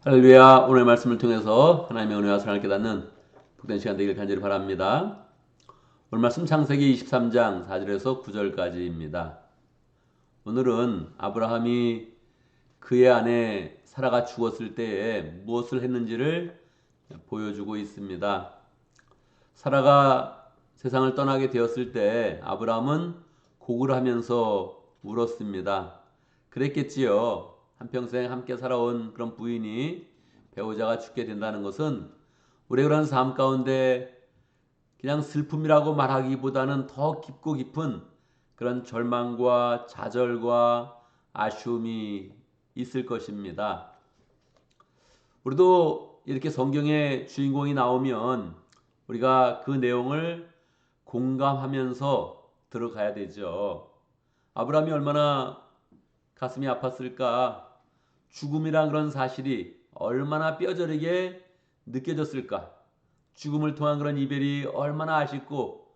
할렐루야. 오늘 말씀을 통해서 하나님의 은혜와 사랑을 깨닫는 복된 시간 되기를 간절히 바랍니다. 오늘 말씀 창세기 23장 4절에서 9절까지입니다. 오늘은 아브라함이 그의 아내 사라가 죽었을 때에 무엇을 했는지를 보여주고 있습니다. 사라가 세상을 떠나게 되었을 때 아브라함은 곡을 하면서 울었습니다. 그랬겠지요. 한평생 함께 살아온 그런 부인이 배우자가 죽게 된다는 것은 우리의 그런 삶 가운데 그냥 슬픔이라고 말하기보다는 더 깊고 깊은 그런 절망과 좌절과 아쉬움이 있을 것입니다. 우리도 이렇게 성경의 주인공이 나오면 우리가 그 내용을 공감하면서 들어가야 되죠. 아브라함이 얼마나 가슴이 아팠을까? 죽음이란 그런 사실이 얼마나 뼈저리게 느껴졌을까? 죽음을 통한 그런 이별이 얼마나 아쉽고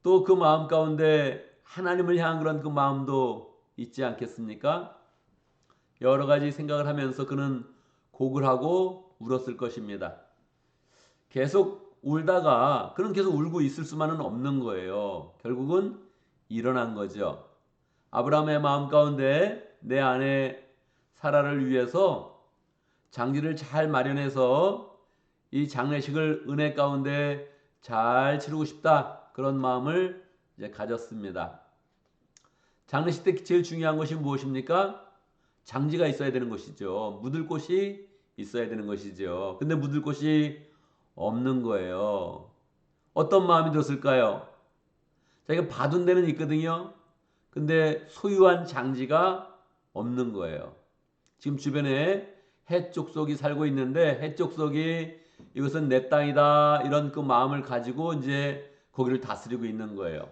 또 그 마음 가운데 하나님을 향한 그런 그 마음도 있지 않겠습니까? 여러 가지 생각을 하면서 그는 곡을 하고 울었을 것입니다. 계속 울다가 그는 계속 울고 있을 수만은 없는 거예요. 결국은 일어난 거죠. 아브라함의 마음 가운데 내 아내 사라를 위해서 장지를 잘 마련해서 이 장례식을 은혜 가운데 잘 치르고 싶다. 그런 마음을 이제 가졌습니다. 장례식 때 제일 중요한 것이 무엇입니까? 장지가 있어야 되는 것이죠. 묻을 곳이 있어야 되는 것이죠. 근데 묻을 곳이 없는 거예요. 어떤 마음이 들었을까요? 자기가 봐둔 데는 있거든요. 근데 소유한 장지가 없는 거예요. 지금 주변에 해족속이 살고 있는데 해족속이 이것은 내 땅이다 이런 그 마음을 가지고 이제 거기를 다스리고 있는 거예요.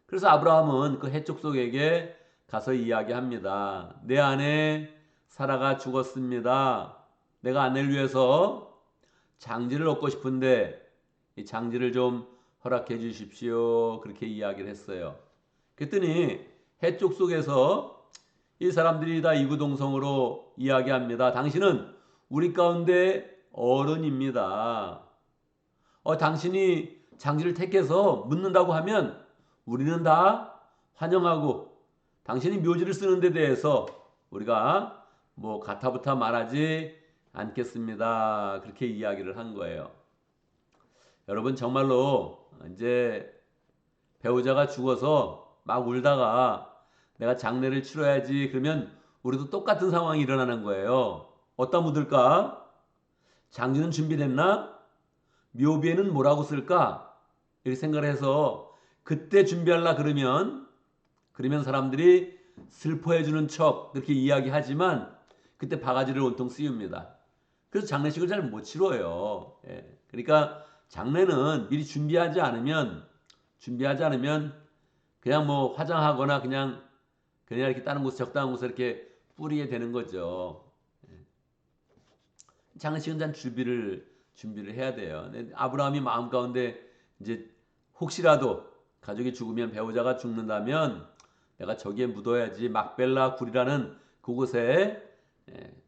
그래서 아브라함은 그 해족속에게 가서 이야기합니다. 내 아내 사라가 죽었습니다. 내가 아내를 위해서 장지를 얻고 싶은데 이 장지를 좀 허락해 주십시오. 그렇게 이야기를 했어요. 그랬더니 해족속에서 이 사람들이 다 이구동성으로 이야기합니다. 당신은 우리 가운데 어른입니다. 당신이 장지를 택해서 묻는다고 하면 우리는 다 환영하고 당신이 묘지를 쓰는 데 대해서 우리가 뭐 가타부타 말하지 않겠습니다. 그렇게 이야기를 한 거예요. 여러분 정말로 이제 배우자가 죽어서 막 울다가 내가 장례를 치러야지 그러면 우리도 똑같은 상황이 일어나는 거예요. 어디다 묻을까? 장지는 준비됐나? 묘비에는 뭐라고 쓸까? 이렇게 생각을 해서 그때 준비하려 그러면 사람들이 슬퍼해주는 척 그렇게 이야기하지만 그때 바가지를 온통 씌웁니다. 그래서 장례식을 잘 못 치러요. 예. 그러니까 장례는 미리 준비하지 않으면 그냥 뭐 화장하거나 그냥 이렇게 다른 곳 적당한 곳에 이렇게 뿌리게 되는 거죠. 장례식은 단 준비를 해야 돼요. 아브라함이 마음 가운데 이제 혹시라도 가족이 죽으면 배우자가 죽는다면 내가 저기에 묻어야지 막벨라 굴이라는 그곳에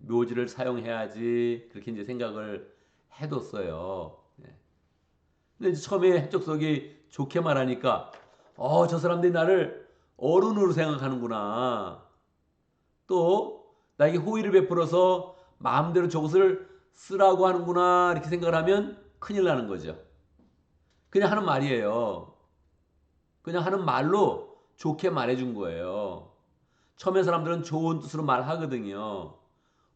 묘지를 사용해야지 그렇게 이제 생각을 해뒀어요. 근데 이제 처음에 해적석이 좋게 말하니까 저 사람들이 나를 어른으로 생각하는구나. 또 나에게 호의를 베풀어서 마음대로 저것을 쓰라고 하는구나 이렇게 생각을 하면 큰일 나는 거죠. 그냥 하는 말이에요. 그냥 하는 말로 좋게 말해준 거예요. 처음에 사람들은 좋은 뜻으로 말하거든요.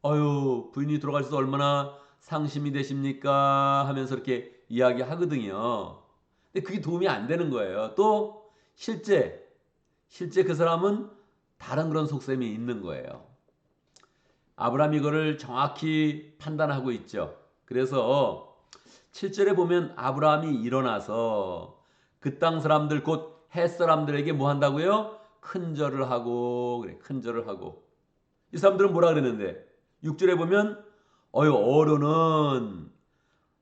부인이 돌아가셔서 얼마나 상심이 되십니까? 하면서 이렇게 이야기하거든요. 근데 그게 도움이 안 되는 거예요. 또 실제 그 사람은 다른 그런 속셈이 있는 거예요. 아브라함이 이거를 정확히 판단하고 있죠. 그래서 7절에 보면 아브라함이 일어나서 그 땅 사람들 곧 헷 사람들에게 뭐 한다고요? 큰절을 하고 그래 큰절을 하고 이 사람들은 뭐라 그랬는데 6절에 보면 어른은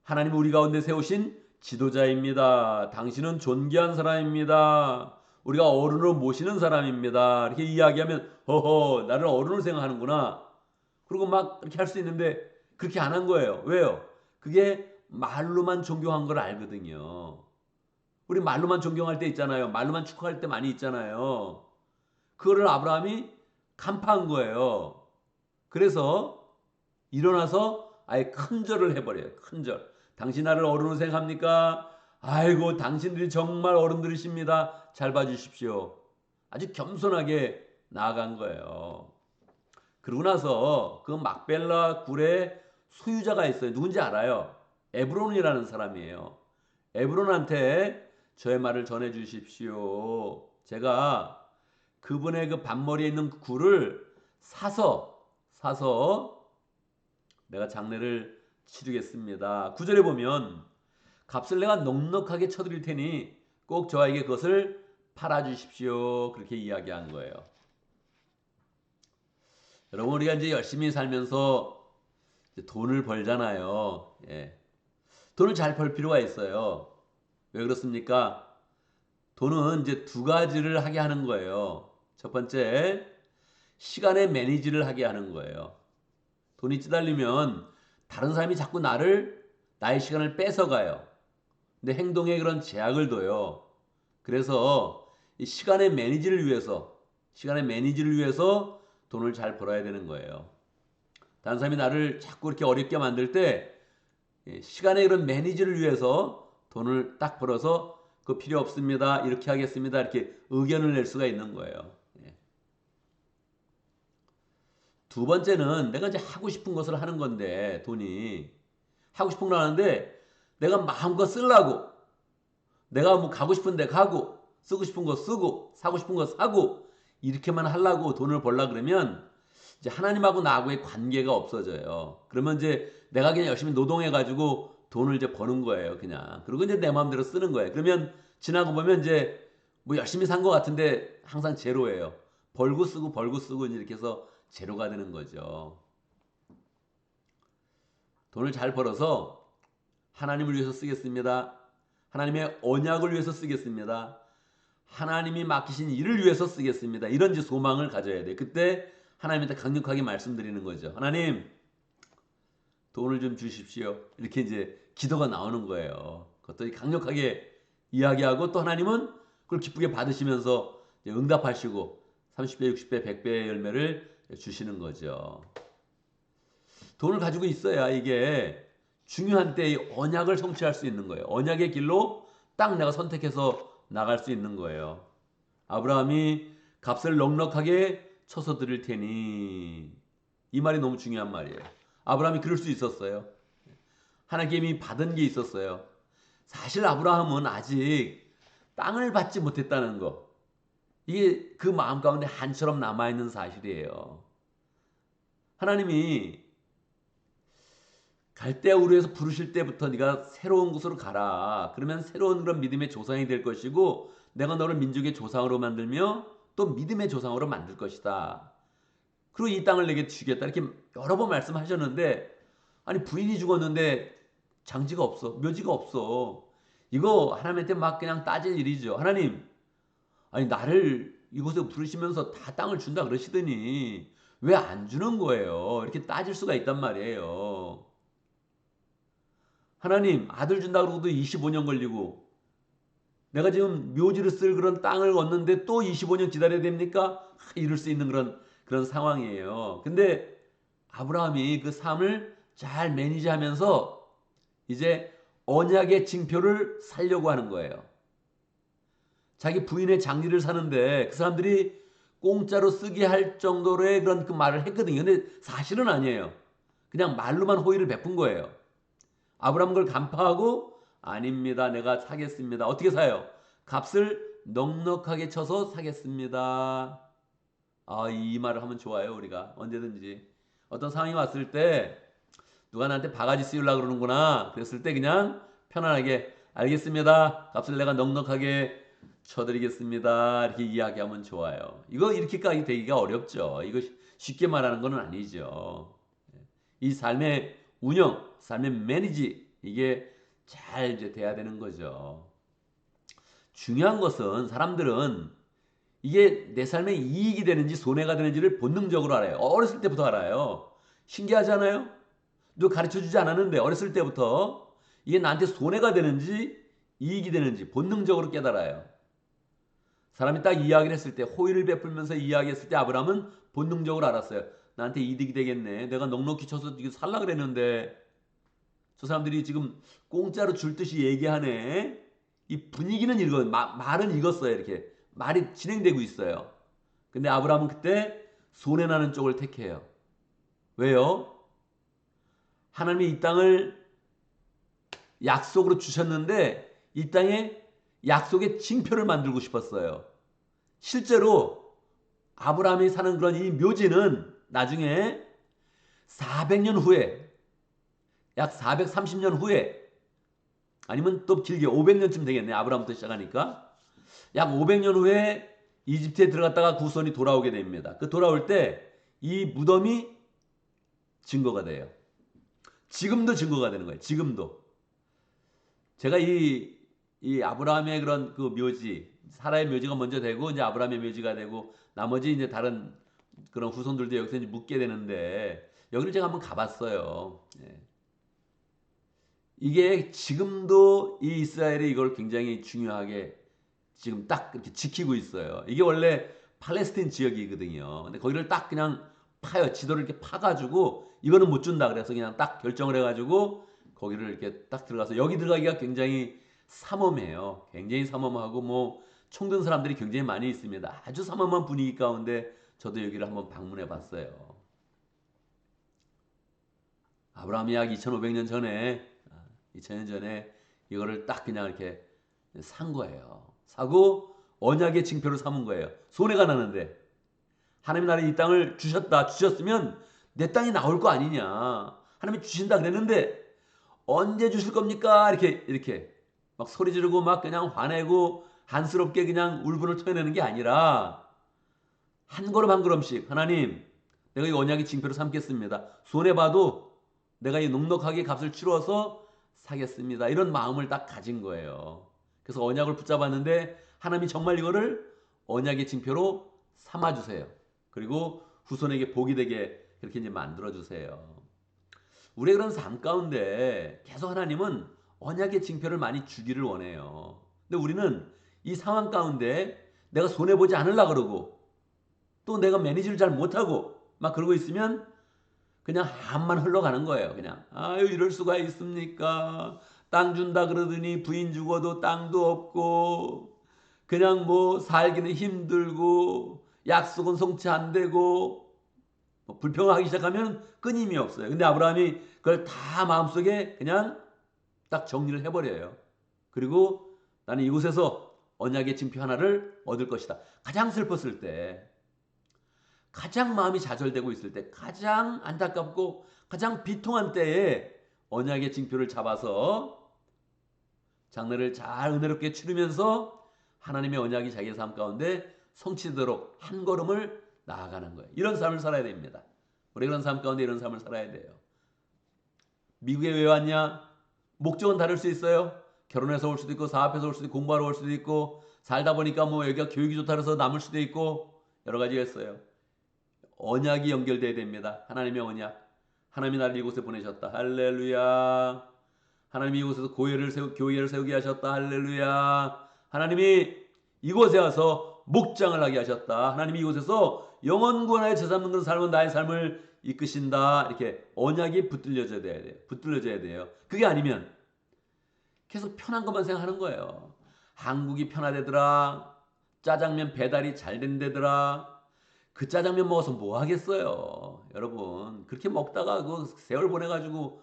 하나님 우리 가운데 세우신 지도자입니다. 당신은 존귀한 사람입니다. 우리가 어른으로 모시는 사람입니다. 이렇게 이야기하면 나를 어른으로 생각하는구나. 그리고 막 이렇게 할 수 있는데 그렇게 안 한 거예요. 왜요? 그게 말로만 존경한 걸 알거든요. 우리 말로만 존경할 때 있잖아요. 말로만 축하할 때 많이 있잖아요. 그거를 아브라함이 간파한 거예요. 그래서 일어나서 아예 큰 절을 해버려요. 큰 절. 당신 나를 어른으로 생각합니까? 아이고 당신들이 정말 어른들이십니다. 잘 봐주십시오. 아주 겸손하게 나아간 거예요. 그러고 나서 그 막벨라 굴의 소유자가 있어요. 누군지 알아요? 에브론이라는 사람이에요. 에브론한테 저의 말을 전해 주십시오. 제가 그분의 그 반머리에 있는 그 굴을 사서 내가 장례를 치르겠습니다. 9절에 보면 값을 내가 넉넉하게 쳐드릴 테니 꼭 저에게 그것을 팔아주십시오. 그렇게 이야기한 거예요. 여러분 우리가 이제 열심히 살면서 이제 돈을 벌잖아요. 예. 돈을 잘 벌 필요가 있어요. 왜 그렇습니까? 돈은 이제 두 가지를 하게 하는 거예요. 첫 번째, 시간의 매니지를 하게 하는 거예요. 돈이 찌달리면 다른 사람이 자꾸 나의 시간을 뺏어가요. 근데 행동에 그런 제약을 둬요. 그래서 이 시간의 매니지를 위해서 돈을 잘 벌어야 되는 거예요. 다른 사람이 나를 자꾸 이렇게 어렵게 만들 때 시간의 그런 매니지를 위해서 돈을 딱 벌어서 그 필요 없습니다. 이렇게 하겠습니다. 이렇게 의견을 낼 수가 있는 거예요. 두 번째는 내가 이제 하고 싶은 것을 하는 건데 돈이 하고 싶은 걸 하는데 내가 마음껏 쓰려고 내가 뭐 가고 싶은 데 가고 쓰고 싶은 거 쓰고 사고 싶은 거 사고 이렇게만 하려고 돈을 벌라 그러면 이제 하나님하고 나하고의 관계가 없어져요. 그러면 이제 내가 그냥 열심히 노동해 가지고 돈을 이제 버는 거예요, 그냥. 그리고 이제 내 마음대로 쓰는 거예요. 그러면 지나고 보면 이제 뭐 열심히 산 것 같은데 항상 제로예요. 벌고 쓰고 이제 이렇게 해서 제로가 되는 거죠. 돈을 잘 벌어서 하나님을 위해서 쓰겠습니다. 하나님의 언약을 위해서 쓰겠습니다. 하나님이 맡기신 일을 위해서 쓰겠습니다. 이런 이제 소망을 가져야 돼. 그때 하나님한테 강력하게 말씀드리는 거죠. 하나님, 돈을 좀 주십시오. 이렇게 이제 기도가 나오는 거예요. 그것도 강력하게 이야기하고 또 하나님은 그걸 기쁘게 받으시면서 응답하시고 30배, 60배, 100배의 열매를 주시는 거죠. 돈을 가지고 있어야 이게 중요한 때에 언약을 성취할 수 있는 거예요. 언약의 길로 딱 내가 선택해서 나갈 수 있는 거예요. 아브라함이 값을 넉넉하게 쳐서 드릴 테니 이 말이 너무 중요한 말이에요. 아브라함이 그럴 수 있었어요. 하나님이 받은 게 있었어요. 사실 아브라함은 아직 땅을 받지 못했다는 거. 이게 그 마음 가운데 한처럼 남아있는 사실이에요. 하나님이 갈대우르에서 부르실 때부터 네가 새로운 곳으로 가라. 그러면 새로운 그런 믿음의 조상이 될 것이고 내가 너를 민족의 조상으로 만들며 또 믿음의 조상으로 만들 것이다. 그리고 이 땅을 내게 주겠다. 이렇게 여러 번 말씀하셨는데 아니 부인이 죽었는데 장지가 없어. 묘지가 없어. 이거 하나님한테 막 그냥 따질 일이죠. 하나님, 아니 나를 이곳에 부르시면서 다 땅을 준다 그러시더니 왜 안 주는 거예요? 이렇게 따질 수가 있단 말이에요. 하나님 아들 준다 그러고도 25년 걸리고 내가 지금 묘지를 쓸 그런 땅을 얻는데 또 25년 기다려야 됩니까? 이럴 수 있는 그런 상황이에요. 근데 아브라함이 그 삶을 잘 매니지하면서 이제 언약의 징표를 살려고 하는 거예요. 자기 부인의 장리를 사는데 그 사람들이 공짜로 쓰게 할 정도로의 그런 그 말을 했거든요. 근데 사실은 아니에요. 그냥 말로만 호의를 베푼 거예요. 아브라함은 그걸 간파하고 아닙니다. 내가 사겠습니다. 어떻게 사요? 값을 넉넉하게 쳐서 사겠습니다. 아, 이 말을 하면 좋아요. 우리가 언제든지 어떤 상황이 왔을 때 누가 나한테 바가지 씌우려고 그러는구나 그랬을 때 그냥 편안하게 알겠습니다. 값을 내가 넉넉하게 쳐드리겠습니다. 이렇게 이야기하면 좋아요. 이거 이렇게까지 되기가 어렵죠. 이거 쉽게 말하는 건 아니죠. 이 삶의 운영, 삶의 매니지 이게 잘 이제 돼야 되는 거죠. 중요한 것은 사람들은 이게 내 삶에 이익이 되는지 손해가 되는지를 본능적으로 알아요. 어렸을 때부터 알아요. 신기하잖아요. 누가 가르쳐 주지 않았는데 어렸을 때부터 이게 나한테 손해가 되는지 이익이 되는지 본능적으로 깨달아요. 사람이 딱 이야기를 했을 때, 호의를 베풀면서 이야기했을 때 아브라함은 본능적으로 알았어요. 나한테 이득이 되겠네. 내가 넉넉히 쳐서 이거 살라 그랬는데 저 사람들이 지금 공짜로 줄 듯이 얘기하네. 이 분위기는 말은 읽었어요. 이렇게 말이 진행되고 있어요. 근데 아브라함은 그때 손해나는 쪽을 택해요. 왜요? 하나님이 이 땅을 약속으로 주셨는데 이 땅에 약속의 징표를 만들고 싶었어요. 실제로 아브라함이 사는 그런 이 묘지는 나중에 400년 후에, 약 430년 후에, 아니면 또 길게 500년쯤 되겠네. 아브라함부터 시작하니까. 약 500년 후에 이집트에 들어갔다가 구손이 돌아오게 됩니다. 그 돌아올 때 이 무덤이 증거가 돼요. 지금도 증거가 되는 거예요. 지금도. 제가 이 아브라함의 그런 그 묘지, 사라의 묘지가 먼저 되고 이제 아브라함의 묘지가 되고 나머지 이제 다른 그런 후손들도 여기서 이제 묻게 되는데 여기를 제가 한번 가봤어요. 예. 이게 지금도 이 이스라엘이 이걸 굉장히 중요하게 지금 딱 이렇게 지키고 있어요. 이게 원래 팔레스틴 지역이거든요. 근데 거기를 딱 그냥 파요. 지도를 이렇게 파가지고 이거는 못 준다 그래서 그냥 딱 결정을 해가지고 거기를 이렇게 딱 들어가서 여기 들어가기가 굉장히 삼엄해요. 굉장히 삼엄하고 뭐 총든 사람들이 굉장히 많이 있습니다. 아주 삼엄한 분위기 가운데 저도 여기를 한번 방문해 봤어요. 아브라함이 약 2500년 전에 2000년 전에 이거를 딱 그냥 이렇게 산 거예요. 사고 언약의 징표를 삼은 거예요. 손해가 나는데 하나님 나라에 이 땅을 주셨으면 내 땅이 나올 거 아니냐. 하나님이 주신다 그랬는데 언제 주실 겁니까? 이렇게 막 소리 지르고 막 그냥 화내고 한스럽게 그냥 울분을 토해내는 게 아니라 한 걸음 한 걸음씩 하나님 내가 이 언약의 징표를 삼겠습니다. 손해봐도 내가 이 넉넉하게 값을 치러서 사겠습니다. 이런 마음을 딱 가진 거예요. 그래서 언약을 붙잡았는데 하나님이 정말 이거를 언약의 징표로 삼아주세요. 그리고 후손에게 복이 되게 그렇게 이제 만들어주세요. 우리의 그런 삶 가운데 계속 하나님은 언약의 징표를 많이 주기를 원해요. 근데 우리는 이 상황 가운데 내가 손해보지 않으려고 그러고 또 내가 매니지를 잘 못하고 막 그러고 있으면 그냥 암만 흘러가는 거예요. 그냥 아유 이럴 수가 있습니까? 땅 준다 그러더니 부인 죽어도 땅도 없고 그냥 뭐 살기는 힘들고 약속은 성취 안 되고 뭐 불평하기 시작하면 끊임이 없어요. 근데 아브라함이 그걸 다 마음속에 그냥 딱 정리를 해버려요. 그리고 나는 이곳에서 언약의 징표 하나를 얻을 것이다. 가장 슬펐을 때, 가장 마음이 좌절되고 있을 때, 가장 안타깝고 가장 비통한 때에 언약의 징표를 잡아서 장래를 잘 은혜롭게 치르면서 하나님의 언약이 자기의 삶 가운데 성취되도록 한 걸음을 나아가는 거예요. 이런 삶을 살아야 됩니다. 우리 그런 삶 가운데 이런 삶을 살아야 돼요. 미국에 왜 왔냐? 목적은 다를 수 있어요. 결혼해서 올 수도 있고 사업해서 올 수도 있고 공부하러 올 수도 있고 살다 보니까 뭐 여기가 교육이 좋다 해서 남을 수도 있고 여러 가지가 있어요. 언약이 연결돼야 됩니다. 하나님의 언약. 하나님이 나를 이곳에 보내셨다. 할렐루야. 하나님이 이곳에서 교회를 세우게 하셨다. 할렐루야. 하나님이 이곳에 와서 목장을 하게 하셨다. 하나님이 이곳에서 영원구원하여 제삼는 그런 삶은 나의 삶을 이끄신다. 이렇게 언약이 붙들려져야 돼요. 붙들려져야 돼요. 그게 아니면 계속 편한 것만 생각하는 거예요. 한국이 편하대더라. 짜장면 배달이 잘 된대더라. 그 짜장면 먹어서 뭐 하겠어요. 여러분 그렇게 먹다가 그 세월 보내가지고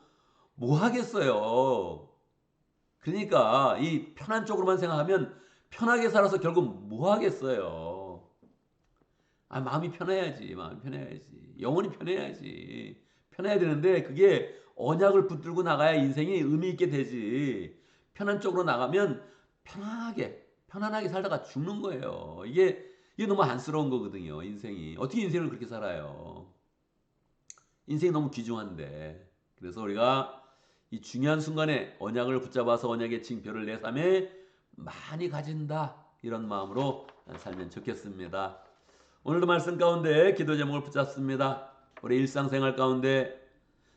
뭐 하겠어요. 그러니까 이 편한 쪽으로만 생각하면 편하게 살아서 결국 뭐 하겠어요. 아, 마음이 편해야지. 마음이 편해야지. 영혼이 편해야지. 편해야 되는데 그게 언약을 붙들고 나가야 인생이 의미 있게 되지. 편한 쪽으로 나가면 편안하게 살다가 죽는 거예요. 이게 너무 안쓰러운 거거든요. 인생이. 어떻게 인생을 그렇게 살아요? 인생이 너무 귀중한데. 그래서 우리가 이 중요한 순간에 언약을 붙잡아서 언약의 징표를 내 삶에 많이 가진다. 이런 마음으로 살면 좋겠습니다. 오늘도 말씀 가운데 기도 제목을 붙잡습니다. 우리 일상생활 가운데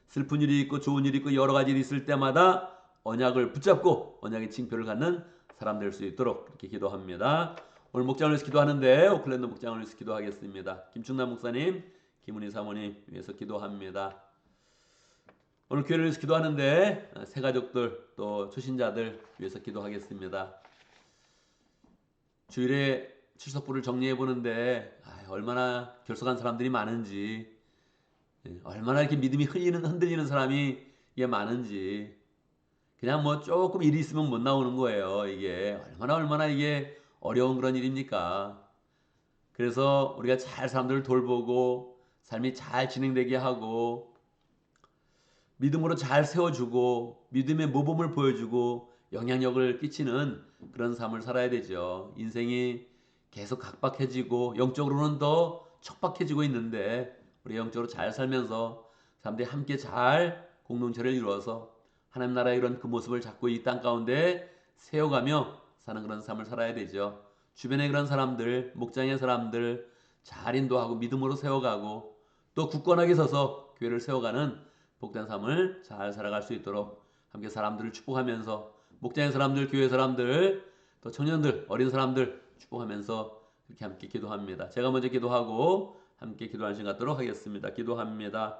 슬픈 일이 있고 좋은 일이 있고 여러 가지 일이 있을 때마다 언약을 붙잡고 언약의 징표를 갖는 사람 될 수 있도록 이렇게 기도합니다. 오늘 목장을 위해서 기도하는데 오클랜드 목장을 위해서 기도하겠습니다. 김충남 목사님, 김은희 사모님 위해서 기도합니다. 오늘 교회를 위해서 기도하는데 새가족들 또 초신자들 위해서 기도하겠습니다. 주일에 출석부를 정리해 보는데 얼마나 결석한 사람들이 많은지, 얼마나 이렇게 믿음이 흔들리는 사람이 이게 많은지, 그냥 뭐 조금 일이 있으면 못 나오는 거예요. 이게 얼마나 이게 어려운 그런 일입니까? 그래서 우리가 잘 사람들을 돌보고 삶이 잘 진행되게 하고 믿음으로 잘 세워주고 믿음의 모범을 보여주고 영향력을 끼치는 그런 삶을 살아야 되죠. 인생이 계속 각박해지고 영적으로는 더 척박해지고 있는데 우리 영적으로 잘 살면서 사람들이 함께 잘 공동체를 이루어서 하나님 나라의 이런 그 모습을 자꾸 이 땅 가운데 세워가며 사는 그런 삶을 살아야 되죠. 주변에 그런 사람들, 목장의 사람들 잘 인도하고 믿음으로 세워가고 또 굳건하게 서서 교회를 세워가는 복된 삶을 잘 살아갈 수 있도록 함께 사람들을 축복하면서 목장의 사람들, 교회 사람들, 또 청년들, 어린 사람들 축복하면서 이렇게 함께 기도합니다. 제가 먼저 기도하고 함께 기도하는 시간 갖도록 하겠습니다. 기도합니다.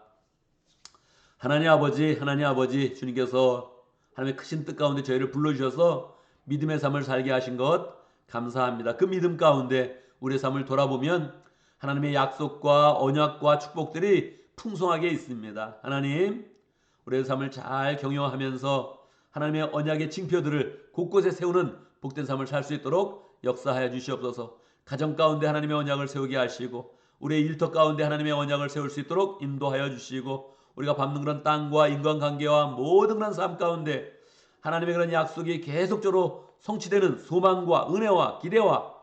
하나님 아버지, 주님께서 하나님의 크신 뜻 가운데 저희를 불러주셔서 믿음의 삶을 살게 하신 것 감사합니다. 그 믿음 가운데 우리의 삶을 돌아보면 하나님의 약속과 언약과 축복들이 풍성하게 있습니다. 하나님, 우리의 삶을 잘 경영하면서 하나님의 언약의 징표들을 곳곳에 세우는 복된 삶을 살 수 있도록 역사하여 주시옵소서. 가정 가운데 하나님의 언약을 세우게 하시고 우리의 일터 가운데 하나님의 언약을 세울 수 있도록 인도하여 주시고 우리가 밟는 그런 땅과 인간관계와 모든 그런 삶 가운데 하나님의 그런 약속이 계속적으로 성취되는 소망과 은혜와 기대와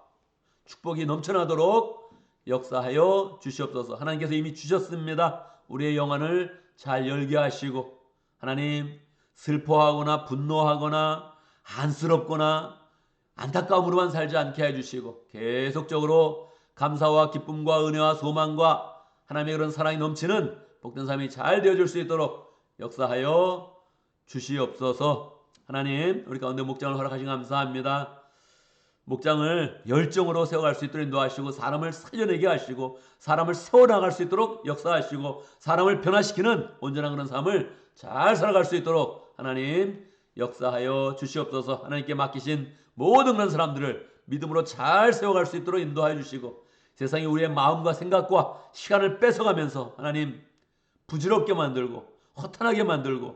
축복이 넘쳐나도록 역사하여 주시옵소서. 하나님께서 이미 주셨습니다. 우리의 영안을 잘 열게 하시고 하나님, 슬퍼하거나 분노하거나 안쓰럽거나 안타까움으로만 살지 않게 해주시고 계속적으로 감사와 기쁨과 은혜와 소망과 하나님의 그런 사랑이 넘치는 복된 삶이 잘 되어질 수 있도록 역사하여 주시옵소서. 하나님, 우리 가운데 목장을 허락하신 감사합니다. 목장을 열정으로 세워갈 수 있도록 인도하시고 사람을 살려내게 하시고 사람을 세워나갈 수 있도록 역사하시고 사람을 변화시키는 온전한 그런 삶을 잘 살아갈 수 있도록 하나님 역사하여 주시옵소서. 하나님께 맡기신 모든 그런 사람들을 믿음으로 잘 세워갈 수 있도록 인도하여 주시고 세상이 우리의 마음과 생각과 시간을 뺏어가면서 하나님 부질없게 만들고 허탄하게 만들고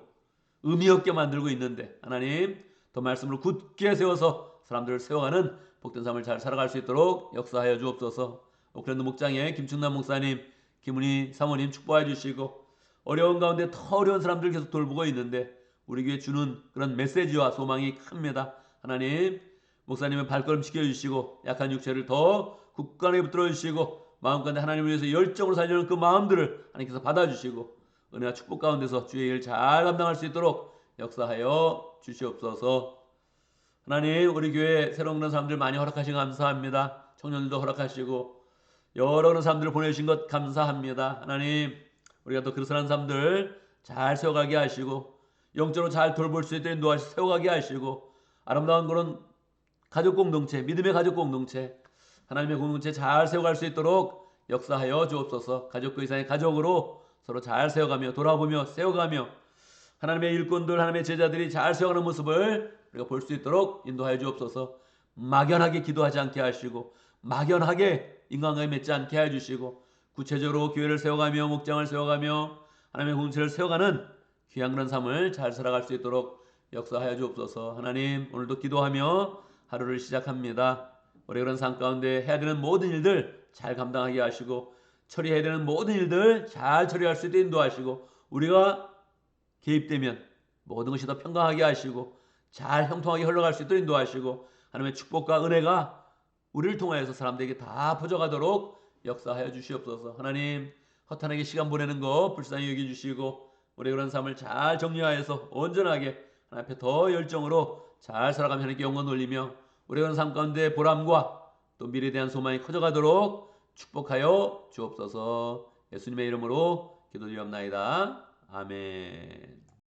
의미 없게 만들고 있는데 하나님 더 말씀으로 굳게 세워서 사람들을 세워가는 복된 삶을 잘 살아갈 수 있도록 역사하여 주옵소서. 오클랜드 목장의 김충남 목사님, 김은희 사모님 축복해 주시고 어려운 가운데 더 어려운 사람들 계속 돌보고 있는데 우리 교회 주는 그런 메시지와 소망이 큽니다. 하나님 목사님의 발걸음 지켜주시고 약한 육체를 더 굳건하게 붙들어 주시고 마음 가운데 하나님을 위해서 열정으로 살려는 그 마음들을 하나님께서 받아주시고 은혜와 축복 가운데서 주의 일 잘 감당할 수 있도록 역사하여 주시옵소서. 하나님 우리 교회 새로운 그런 사람들 많이 허락하신 감사합니다. 청년들도 허락하시고 여러 그런 사람들을 보내주신 것 감사합니다. 하나님 우리가 또 그런 사람들 잘 세워가게 하시고 영적으로 잘 돌볼 수 있도록 인도하시고 세워가게 하시고 아름다운 그런 가족 공동체, 믿음의 가족 공동체, 하나님의 공동체 잘 세워갈 수 있도록 역사하여 주옵소서. 가족과 이상의 가족으로 서로 잘 세워가며 돌아보며 세워가며 하나님의 일꾼들, 하나님의 제자들이 잘 세워가는 모습을 우리가 볼 수 있도록 인도하여 주옵소서. 막연하게 기도하지 않게 하시고 막연하게 인간관계 맺지 않게 해 주시고 구체적으로 교회를 세워가며 목장을 세워가며 하나님의 공동체를 세워가는 귀한 그런 삶을 잘 살아갈 수 있도록 역사하여 주옵소서. 하나님 오늘도 기도하며 하루를 시작합니다. 우리 그런 삶 가운데 해야 되는 모든 일들 잘 감당하게 하시고 처리해야 되는 모든 일들 잘 처리할 수 있도록 인도하시고 우리가 개입되면 모든 것이 더 평강하게 하시고 잘 형통하게 흘러갈 수 있도록 인도하시고 하나님의 축복과 은혜가 우리를 통하여서 사람들에게 다 퍼져가도록 역사하여 주시옵소서. 하나님 허탄하게 시간 보내는 거 불쌍히 여겨주시고 우리 그런 삶을 잘 정리하여서 온전하게 하나님 앞에 더 열정으로 잘 살아가며 하나님께 영광 돌리며 우리 그런 삶 가운데 보람과 또 미래에 대한 소망이 커져가도록 축복하여 주옵소서. 예수님의 이름으로 기도드리옵나이다. 아멘.